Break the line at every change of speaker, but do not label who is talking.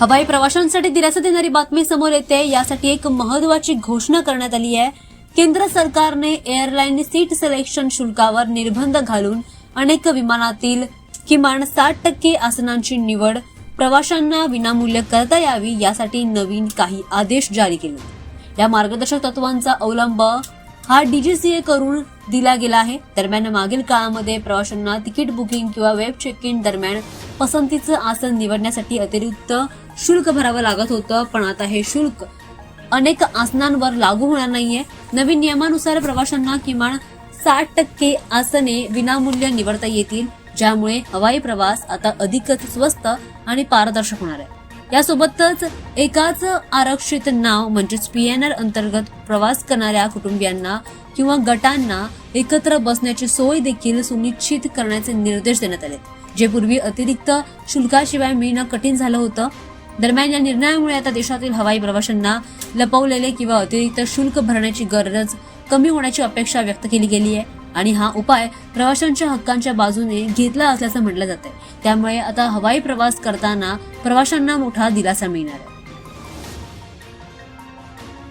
हवाई प्रवाशांसाठी दिलासा देणारी बातमी समोर येते। यासाठी एक महत्त्वाची घोषणा करण्यात आली आहे। केंद्र सरकारने एअरलाईन सीट सिलेक्शन शुल्कावर निर्बंध घालून अनेक विमानातील किमान 60% आसनांची निवड प्रवाशांना विनामूल्य करता यावी यासाठी नवीन काही आदेश जारी केले। या मार्गदर्शक तत्वांचा अवलंब हा डीजीसीए करून दिला गेला आहे। दरम्यान मागील काळामध्ये प्रवाशांना तिकीट बुकिंग किंवा वेब चेक इन दरम्यान पसंतीचं आसन निवडण्यासाठी अतिरिक्त शुल्क भरावं लागत होतं, पण आता हे शुल्क अनेक आसनांवर लागू होणार नाहीये। नवीन नियमानुसार प्रवाशांना किमान 60% आसने विनामूल्य निवडता येतील, ज्यामुळे हवाई प्रवास आता अधिकच स्वस्त आणि पारदर्शक होणार आहे। यासोबतच एकाच आरक्षित नाव म्हणजेच पीएनआर अंतर्गत प्रवास करणाऱ्या कुटुंबियांना किंवा गटांना एकत्र बसण्याची सोय देखील सुनिश्चित करण्याचे निर्देश देण्यात आले, जे पूर्वी अतिरिक्त शुल्काशिवाय मिळणं कठीण झालं होतं। दरम्यान या निर्णयामुळे आता देशातील हवाई प्रवाशांना लपवलेले किंवा अतिरिक्त शुल्क भरण्याची गरज कमी होण्याची अपेक्षा व्यक्त केली गेली आहे आणि हा उपाय प्रवाशांच्या हक्कांच्या बाजूने घेतला असल्याचं म्हटलं जातंय। त्यामुळे आता हवाई प्रवास करताना प्रवाशांना मोठा दिलासा मिळणार आहे।